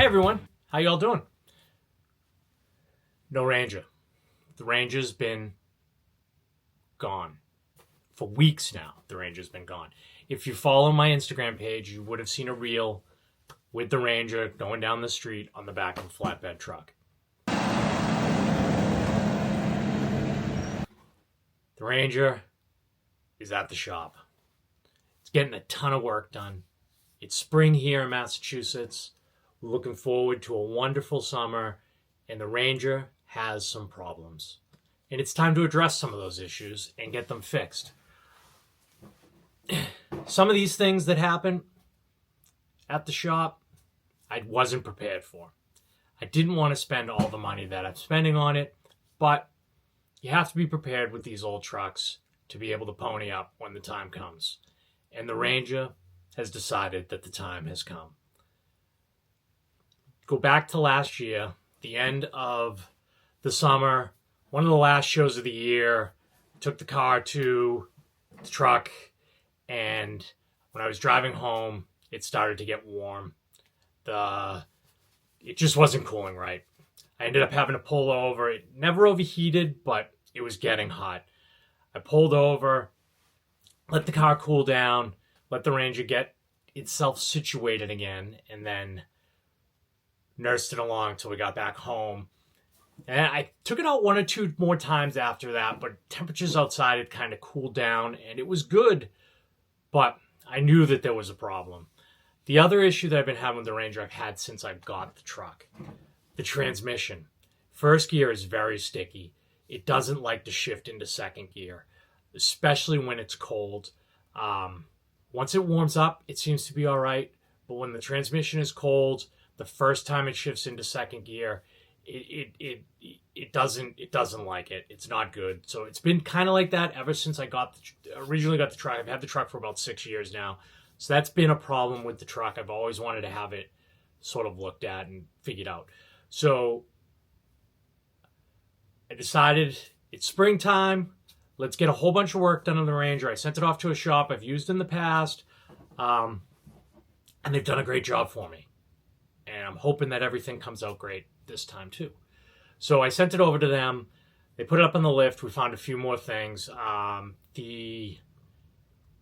Hey everyone, how y'all doing? No Ranger. The Ranger's been gone. For weeks now, the Ranger's been gone. If you follow my Instagram page, you would have seen a reel with the Ranger going down the street on the back of a flatbed truck. The Ranger is at the shop. It's getting a ton of work done. It's spring here in Massachusetts. We're looking forward to a wonderful summer, and the Ranger has some problems. And it's time to address some of those issues and get them fixed. Some of these things that happen at the shop, I wasn't prepared for. I didn't want to spend all the money that I'm spending on it, but you have to be prepared with these old trucks to be able to pony up when the time comes. And the Ranger has decided that the time has come. Go back to last year, the end of the summer, one of the last shows of the year, took the car to the truck, and when I was driving home, it started to get warm. It just wasn't cooling right. I ended up having to pull over. It never overheated, but it was getting hot. I pulled over, let the car cool down, let the Ranger get itself situated again, and then nursed it along until we got back home. And I took it out one or two more times after that, but temperatures outside had kind of cooled down, and it was good, but I knew that there was a problem. The other issue that I've been having with the Ranger I've had since I got the truck, the transmission. First gear is very sticky. It doesn't like to shift into second gear, especially when it's cold. Once it warms up, it seems to be all right, but when the transmission is cold, the first time it shifts into second gear, it doesn't like it. It's not good. So it's been kind of like that ever since I originally got the truck. I've had the truck for about 6 years now. So that's been a problem with the truck. I've always wanted to have it sort of looked at and figured out. So I decided it's springtime. Let's get a whole bunch of work done on the Ranger. I sent it off to a shop I've used in the past, and they've done a great job for me. And I'm hoping that everything comes out great this time too. So I sent it over to them. They put it up on the lift. We found a few more things. The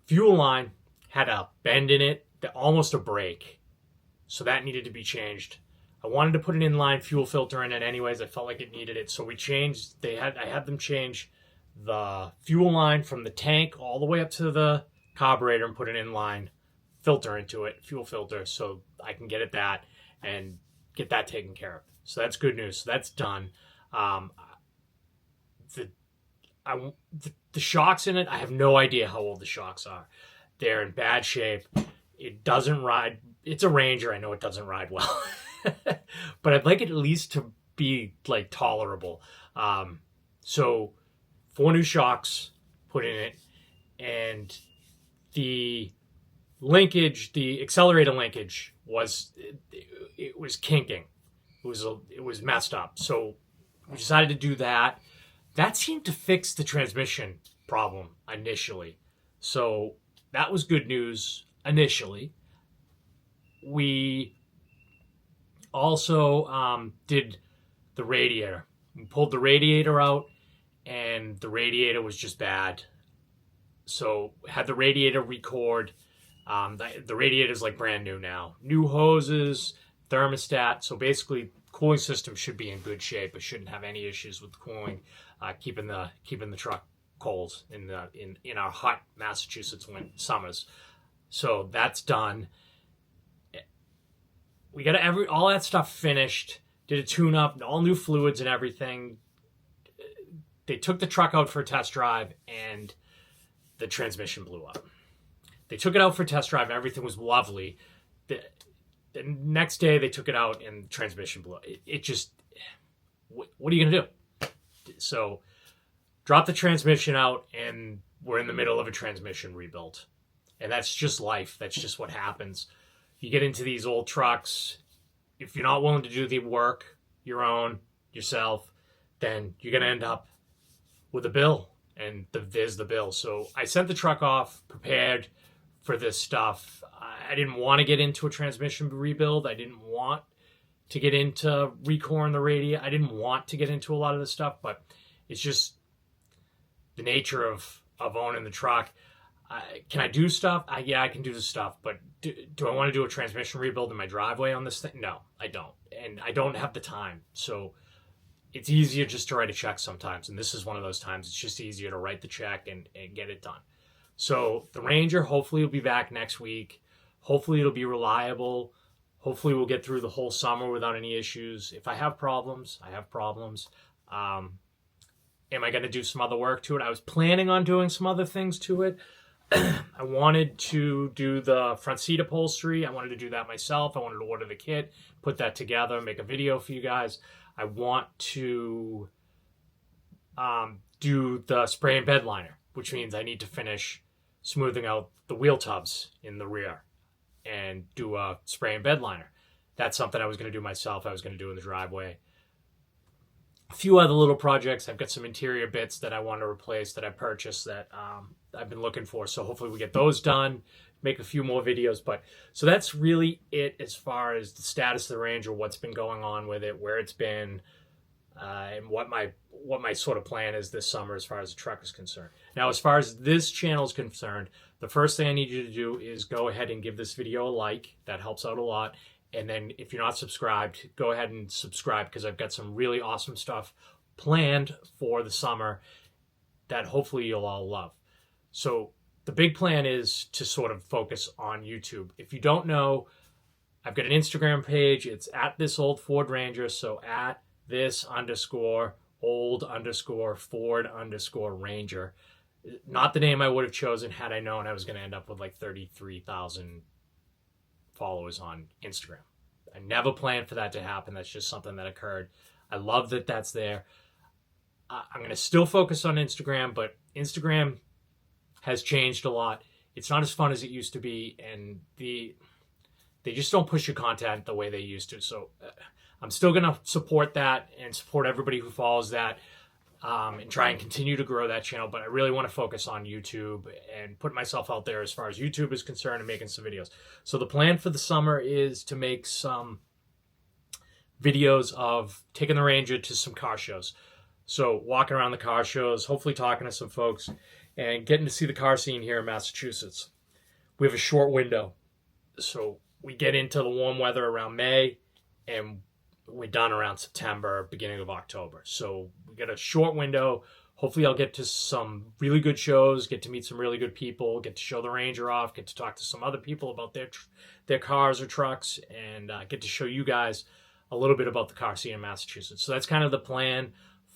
fuel line had a bend in it, almost a break. So that needed to be changed. I wanted to put an inline fuel filter in it anyways. I felt like it needed it. So I had them change the fuel line from the tank all the way up to the carburetor and put an inline filter into it, fuel filter, so I can get at that and get that taken care of. So that's good news. So that's done. The shocks in it, I have no idea how old the shocks are. They're in bad shape. It doesn't ride. It's a Ranger. I know it doesn't ride well. But I'd like it at least to be like tolerable. So 4 new shocks put in it, and the linkage, the accelerator linkage it was kinking. It was messed up. So we decided to do that. That seemed to fix the transmission problem initially. So that was good news initially. We also did the radiator. We pulled the radiator out, and the radiator was just bad. So had the radiator record. The radiator is like brand new now. New hoses, thermostat. So basically, cooling system should be in good shape. It shouldn't have any issues with cooling, keeping the truck cold in our hot Massachusetts summers. So that's done. We got all that stuff finished. Did a tune-up, all new fluids and everything. They took the truck out for a test drive, and the transmission blew up. They took it out for a test drive, and everything was lovely. The next day, they took it out, and the transmission blew up. It just, what are you going to do? So, drop the transmission out, and we're in the middle of a transmission rebuild. And that's just life. That's just what happens. You get into these old trucks, if you're not willing to do the work, your own, yourself, then you're going to end up with a bill, and there's the bill. So I sent the truck off prepared for this stuff. I didn't want to get into a transmission rebuild. I didn't want to get into recoring the radiator. I didn't want to get into a lot of this stuff, but it's just the nature of owning the truck. Can I do stuff? Yeah, I can do the stuff, but do I want to do a transmission rebuild in my driveway on this thing? No, I don't. And I don't have the time. So it's easier just to write a check sometimes. And this is one of those times. It's just easier to write the check and get it done. So the Ranger hopefully will be back next week. Hopefully it'll be reliable. Hopefully we'll get through the whole summer without any issues. If I have problems, I have problems. Am I going to do some other work to it? I was planning on doing some other things to it. I wanted to do the front seat upholstery. I wanted to do that myself. I wanted to order the kit, put that together, make a video for you guys. I want to do the spray and bed liner, which means I need to finish smoothing out the wheel tubs in the rear and do a spray and bed liner. That's something I was going to do myself. I was going to do in the driveway. A few other little projects. I've got some interior bits that I want to replace that I purchased that I've been looking for. So hopefully we get those done, make a few more videos. But so that's really it as far as the status of the Ranger, what's been going on with it, where it's been, and what my sort of plan is this summer as far as the truck is concerned. Now, as far as this channel is concerned, the first thing I need you to do is go ahead and give this video a like. That helps out a lot. And then if you're not subscribed, go ahead and subscribe, because I've got some really awesome stuff planned for the summer that hopefully you'll all love. So the big plan is to sort of focus on YouTube. If you don't know, I've got an Instagram page. It's at This Old Ford Ranger. So at this_old_Ford_Ranger. Not the name I would have chosen had I known I was going to end up with like 33,000 followers on Instagram. I never planned for that to happen. That's just something that occurred. I love that that's there. I'm going to still focus on Instagram, but Instagram has changed a lot. It's not as fun as it used to be, and they just don't push your content the way they used to. So I'm still going to support that and support everybody who follows that, and try and continue to grow that channel. But I really want to focus on YouTube and put myself out there as far as YouTube is concerned and making some videos. So the plan for the summer is to make some videos of taking the Ranger to some car shows. So walking around the car shows, hopefully talking to some folks and getting to see the car scene here in Massachusetts. We have a short window. So we get into the warm weather around May, and we're done around September, beginning of October. So we got a short window. Hopefully I'll get to some really good shows, get to meet some really good people, get to show the Ranger off, get to talk to some other people about their cars or trucks, and get to show you guys a little bit about the car scene in Massachusetts. So that's kind of the plan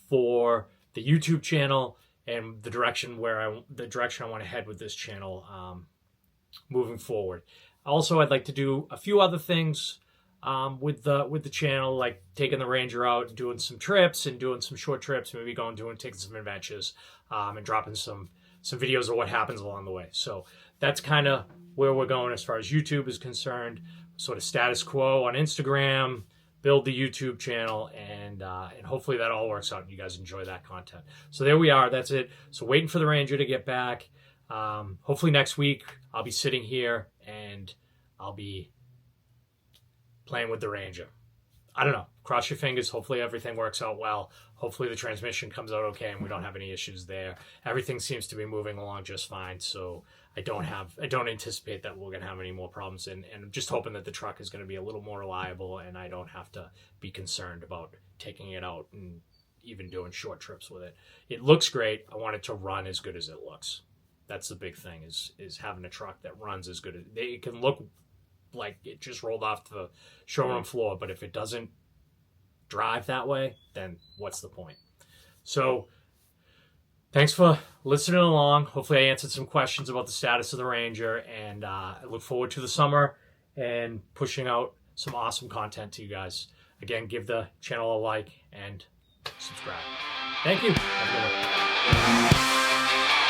for the YouTube channel and the direction I want to head with this channel moving forward. Also, I'd like to do a few other things with the channel, like taking the Ranger out, doing some trips and doing some short trips, maybe taking some adventures, and dropping some videos of what happens along the way. So that's kind of where we're going as far as YouTube is concerned. Sort of status quo on Instagram, build the YouTube channel, and hopefully that all works out and you guys enjoy that content. So there we are. That's it. So waiting for the Ranger to get back. Hopefully next week I'll be sitting here and I'll be playing with the Ranger. I don't know. Cross your fingers. Hopefully everything works out well. Hopefully the transmission comes out okay and we don't have any issues there. Everything seems to be moving along just fine. So I don't anticipate that we're going to have any more problems. And I'm just hoping that the truck is going to be a little more reliable and I don't have to be concerned about taking it out and even doing short trips with it. It looks great. I want it to run as good as it looks. That's the big thing is having a truck that runs as good as it can look like it just rolled off the showroom floor, but if it doesn't drive that way, then what's the point? So thanks for listening along. Hopefully I answered some questions about the status of the Ranger, and I look forward to the summer and pushing out some awesome content to you guys. Again, give the channel a like and subscribe. Thank you. Have a good one.